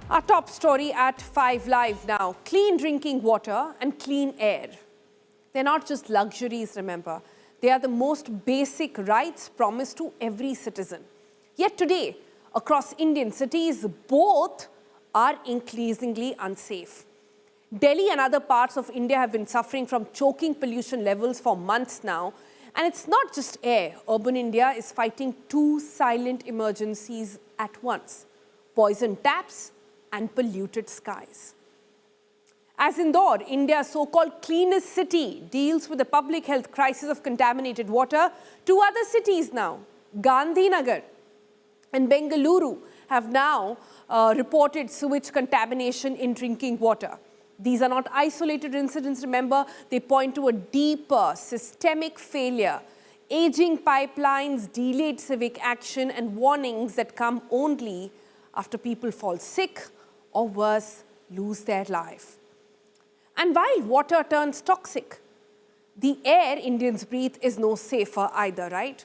Our top story at 5 Live now. Clean drinking water and clean air. They're not just luxuries, remember. They are the most basic rights promised to every citizen. Yet today, across Indian cities, both are increasingly unsafe. Delhi and other parts of India have been suffering from choking pollution levels for months now. And it's not just air. Urban India is fighting two silent emergencies at once: poisoned taps and polluted skies. As Indore, India's so-called cleanest city, deals with the public health crisis of contaminated water, two other cities now, Gandhi Nagar and Bengaluru, have now reported sewage contamination in drinking water. These are not isolated incidents, remember. They point to a deeper systemic failure, aging pipelines, delayed civic action, and warnings that come only after people fall sick or worse, lose their life. And while water turns toxic, the air Indians breathe is no safer either, right?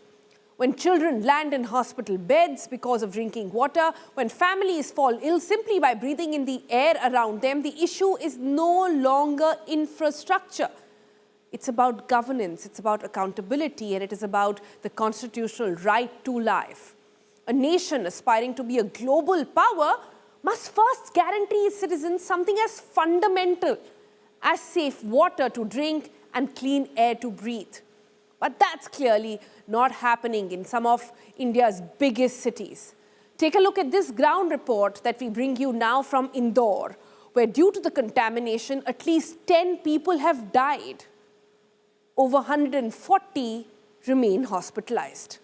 When children land in hospital beds because of drinking water, when families fall ill simply by breathing in the air around them, the issue is no longer infrastructure. It's about governance, it's about accountability, and it is about the constitutional right to life. A nation aspiring to be a global power must first guarantee its citizens something as fundamental as safe water to drink and clean air to breathe. But that's clearly not happening in some of India's biggest cities. Take a look at this ground report that we bring you now from Indore, where due to the contamination, at least 10 people have died. Over 140 remain hospitalized.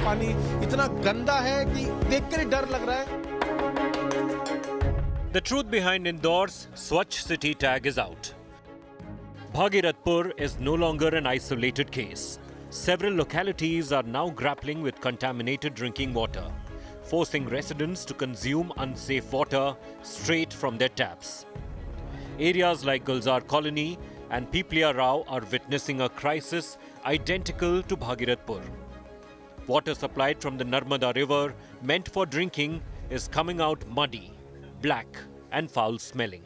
पानी इतना गंदा है कि देखकर ही डर लग रहा है. The truth behind Indore's Swachh city tag is out. Bhagirathpura is no longer an isolated case. Several localities are now grappling with contaminated drinking water, forcing residents to consume unsafe water straight from their taps. Areas like Gulzar Colony and Piplia Rao are witnessing a crisis identical to Bhagirathpura. Water supplied from the Narmada river, meant for drinking, is coming out muddy, black and foul-smelling.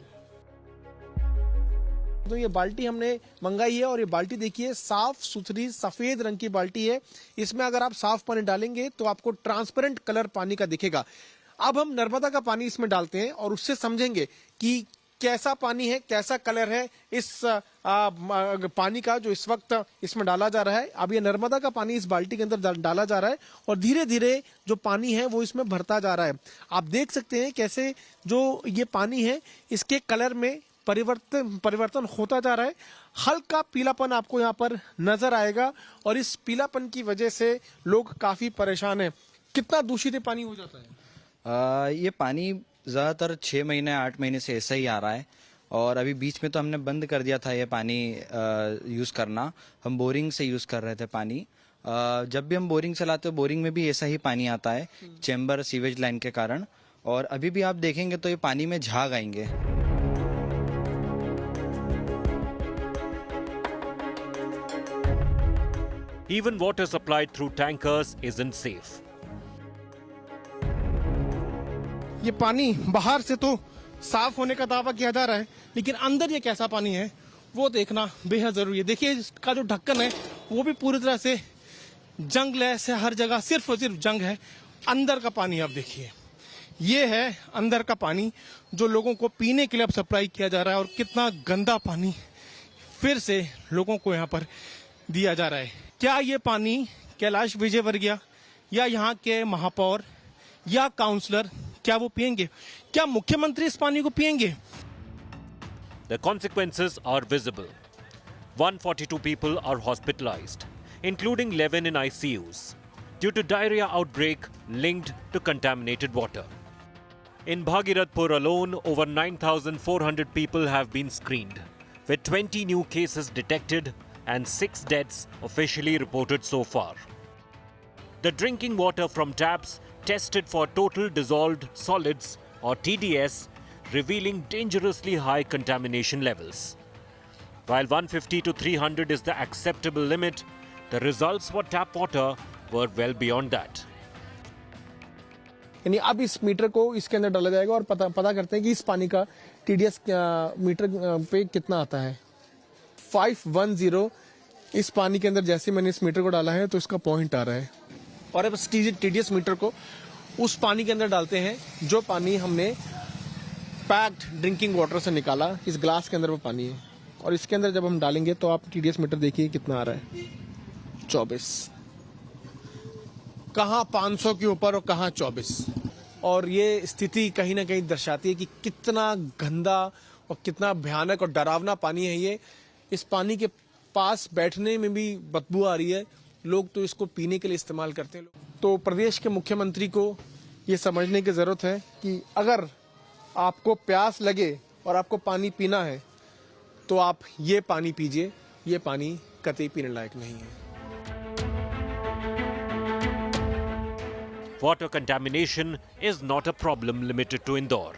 तो ये बाल्टी हमने मंगाई है और ये बाल्टी देखिए साफ सुथरी सफेद रंग की बाल्टी है. इसमें अगर आप साफ पानी डालेंगे तो आपको ट्रांसपेरेंट कलर पानी का दिखेगा. अब हम नर्मदा का पानी इसमें डालते हैं और उससे समझेंगे कि कैसा पानी है, कैसा कलर है इस पानी का जो इस वक्त इसमें डाला जा रहा है. अब ये नर्मदा का पानी इस बाल्टी के अंदर डाला जा रहा है और धीरे धीरे जो पानी है वो इसमें भरता जा रहा है. आप देख सकते हैं कैसे जो ये पानी है इसके कलर में परिवर्तन होता जा रहा है. हल्का पीलापन आपको यहाँ पर नजर आएगा और इस पीलापन की वजह से लोग काफी परेशान हैं. कितना दूषित ये पानी हो जाता है? ये पानी ज़्यादातर 6 महीने 8 महीने से ऐसा ही आ रहा है और अभी बीच में तो हमने बंद कर दिया था ये पानी यूज़ करना. हम बोरिंग से यूज़ कर रहे थे पानी. जब भी हम बोरिंग चलाते हैं बोरिंग में भी ऐसा ही पानी आता है चैम्बर सीवेज लाइन के कारण. और अभी भी आप देखेंगे तो ये पानी में झाग आएंगे. Even water supplied through tankers isn't safe. ये पानी बाहर से तो साफ होने का दावा किया जा रहा है, लेकिन अंदर ये कैसा पानी है वो देखना बेहद जरूरी है. देखिए इसका जो ढक्कन है वो भी पूरी तरह से जंग लैस है. हर जगह सिर्फ और सिर्फ जंग है. अंदर का पानी आप देखिए, ये है अंदर का पानी जो लोगों को पीने के लिए अब सप्लाई किया जा रहा है. और कितना गंदा पानी फिर से लोगों को यहाँ पर दिया जा रहा है. क्या ये पानी कैलाश विजयवर्गीय या यहाँ के महापौर या काउंसलर क्या वो पिएंगे? क्या मुख्यमंत्री इस पानी को पिएंगे? The consequences are visible. 142 people are hospitalized, including 11 in ICUs, due to diarrhea outbreak linked to contaminated water. In Bhagirathpura alone, over 9,400 people have been screened, with 20 new cases detected and 6 deaths officially reported so far. The drinking water from taps tested for total dissolved solids or TDS, revealing dangerously high contamination levels. While 150 to 300 is the acceptable limit, the results for tap water were well beyond that. यानी अब इस metre को इसके अंदर डाला जाएगा और पता करते हैं कि इस पानी का टीडीएस मीटर पे कितना आता है। 510 इस पानी के अंदर जैसे मैंने इस मीटर को डाला है तो इसका पॉइंट आ रहा है। और अब इस टीडीएस मीटर को उस पानी के अंदर डालते हैं जो पानी हमने पैक्ड ड्रिंकिंग वाटर से निकाला। इस ग्लास के अंदर वो पानी है और इसके अंदर जब हम डालेंगे तो आप टीडीएस मीटर देखिए कितना आ रहा है, 24। कहाँ 500 के ऊपर और कहाँ 24। और ये स्थिति कहीं ना कहीं दर्शाती है कि कितना गंदा और कितना भयानक और डरावना पानी है ये। इस पानी के पास बैठने में भी बदबू आ रही है, लोग तो इसको पीने के लिए इस्तेमाल करते हैं। तो प्रदेश के मुख्यमंत्री को ये समझने की जरूरत है कि अगर आपको प्यास लगे और आपको पानी पीना है तो आप ये पानी पीजिए, ये पानी कतई पीने लायक नहीं है। Water contamination is not a problem limited to Indore.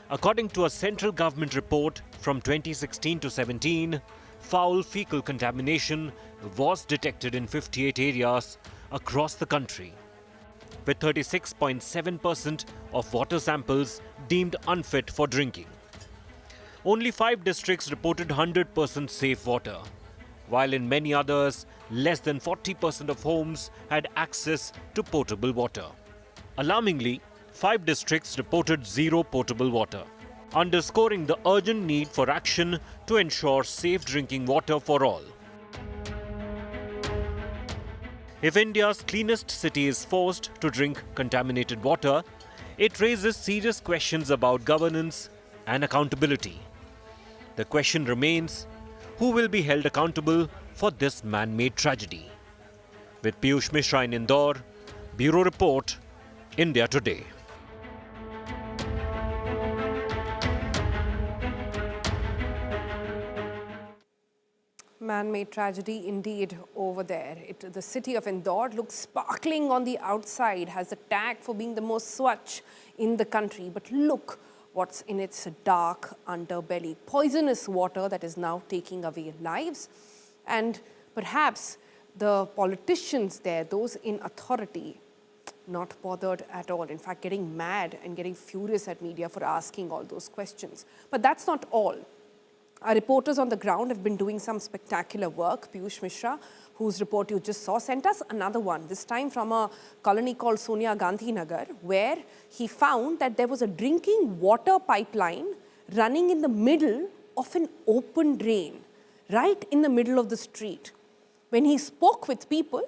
According to a central government report from 2016 to 17, foul fecal contamination was detected in 58 areas across the country, with 36.7% of water samples deemed unfit for drinking. Only 5 districts reported 100% safe water, while in many others, less than 40% of homes had access to potable water. Alarmingly, 5 districts reported zero potable water, underscoring the urgent need for action to ensure safe drinking water for all. If India's cleanest city is forced to drink contaminated water, it raises serious questions about governance and accountability. The question remains, who will be held accountable for this man-made tragedy? With Piyush Mishra in Indore, Bureau Report, India Today. Man-made tragedy indeed over there. The city of Indore looks sparkling on the outside, has a tag for being the most Swachh in the country. But look what's in its dark underbelly. Poisonous water that is now taking away lives. And perhaps the politicians there, those in authority, not bothered at all. In fact, getting mad and getting furious at media for asking all those questions. But that's not all. Our reporters on the ground have been doing some spectacular work. Piyush Mishra, whose report you just saw, sent us another one, this time from a colony called Sonia Gandhi Nagar, where he found that there was a drinking water pipeline running in the middle of an open drain, right in the middle of the street. When he spoke with people,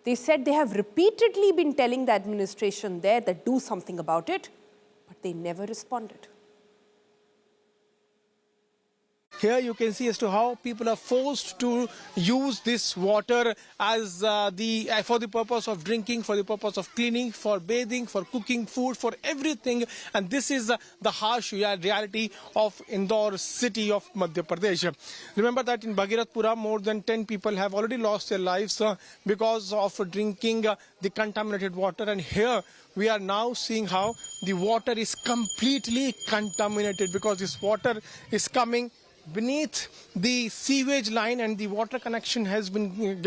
they said they have repeatedly been telling the administration there that do something about it, but they never responded. Here you can see as to how people are forced to use this water as for the purpose of drinking, for the purpose of cleaning, for bathing, for cooking food, for everything. And this is the harsh reality of Indore city of Madhya Pradesh. Remember that in Bhagirathpura, more than 10 people have already lost their lives because of drinking the contaminated water. And here we are now seeing how the water is completely contaminated because this water is coming beneath the sewage line, and the water connection has been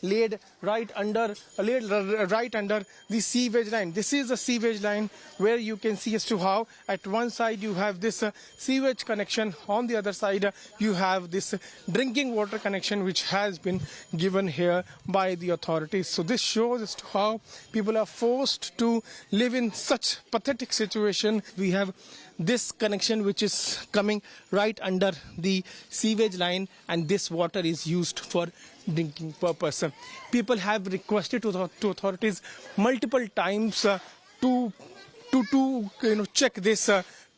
laid right under the sewage line. This is the sewage line where you can see as to how at one side you have this sewage connection, on the other side you have this drinking water connection which has been given here by the authorities. So this shows as to how people are forced to live in such pathetic situation. We have this connection which is coming right under the sewage line, and this water is used for drinking purpose. People have requested to authorities multiple times to check this,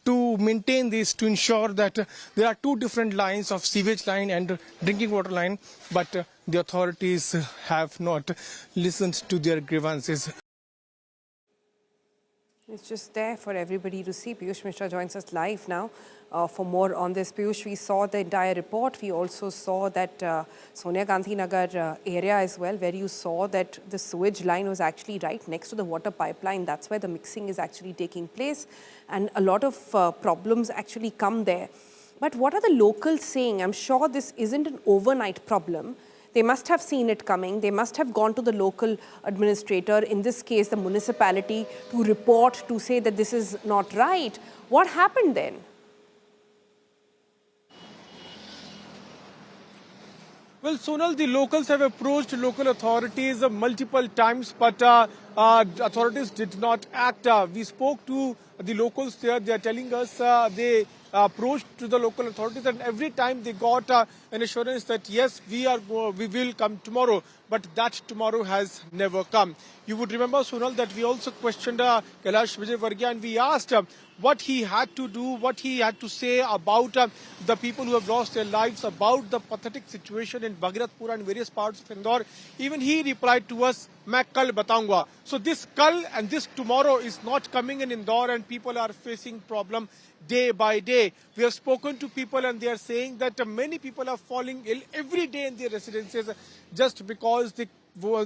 to maintain this, to ensure that there are two different lines of sewage line and drinking water line, but the authorities have not listened to their grievances. It's just there for everybody to see. Piyush Mishra joins us live now for more on this. Piyush, we saw the entire report. We also saw that Sonia Gandhi Nagar area as well, where you saw that the sewage line was actually right next to the water pipeline. That's where the mixing is actually taking place. And a lot of problems actually come there. But what are the locals saying? I'm sure this isn't an overnight problem. They must have seen it coming. They must have gone to the local administrator, in this case the municipality, to report, to say that this is not right. What happened then? Well, Sonal, the locals have approached local authorities multiple times, but authorities did not act. We spoke to the locals there. They are telling us they approached to the local authorities, and every time they got an assurance that yes, we will come tomorrow, but that tomorrow has never come. You would remember, Sonal, that we also questioned Kailash Vijayvargiya, and we asked what he had to do, what he had to say about the people who have lost their lives, about the pathetic situation in Bhagirathpura and various parts of Indore. Even he replied to us, "Main kal bataunga." So this kal and this tomorrow is not coming in Indore, and people are facing problem day by day. We have spoken to people, and they are saying that many people are falling ill every day in their residences just because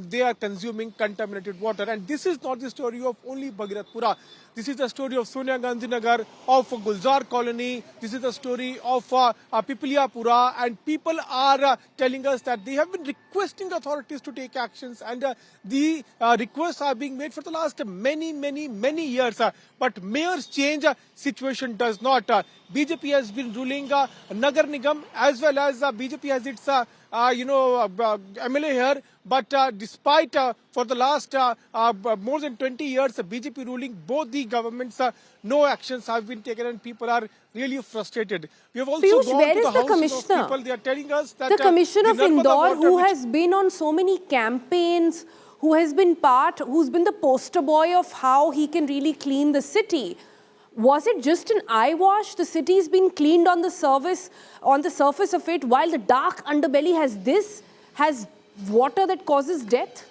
they are consuming contaminated water. And this is not the story of only Bhagirathpura. This is the story of Sonia Gandhi Nagar, of Gulzar Colony. This is the story of Pipaliyapura. And people are telling us that they have been requesting authorities to take actions. And the requests are being made for the last many years. But mayors change, situation does not. BJP has been ruling Nagar Nigam, as well as BJP has its MLA here. But despite for the last more than 20 years, BJP ruling both the governments, no actions have been taken, and people are really frustrated. We have also Piyush, gone where to is the the houses commissioner? of people. They are telling us that The commissioner of Indore, who which has been on so many campaigns, who's been the poster boy of how he can really clean the city. Was it just an eye wash? The city's been cleaned on the surface of it, while the dark underbelly has water that causes death?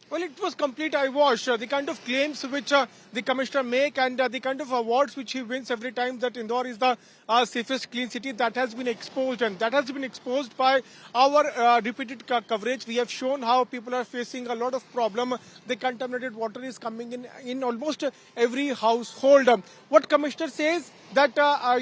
Well, it was complete eyewash. The kind of claims which the commissioner make, and the kind of awards which he wins every time that Indore is the safest clean city, that has been exposed, and that has been exposed by our repeated coverage. We have shown how people are facing a lot of problem. The contaminated water is coming in almost every household. What commissioner says that I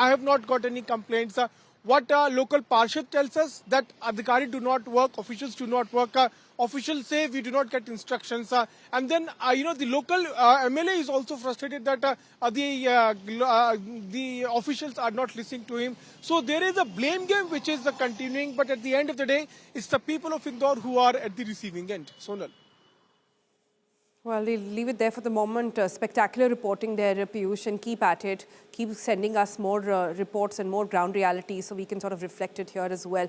have not got any complaints. What local Parshad tells us, that Adhikari do not work, officials do not work. Officials say we do not get instructions. And then, the local MLA is also frustrated that the officials are not listening to him. So there is a blame game which is continuing. But at the end of the day, it's the people of Indore who are at the receiving end. Sonal. Well, we'll leave it there for the moment. Spectacular reporting there, Piyush, and keep at it. Keep sending us more reports and more ground reality so we can sort of reflect it here as well.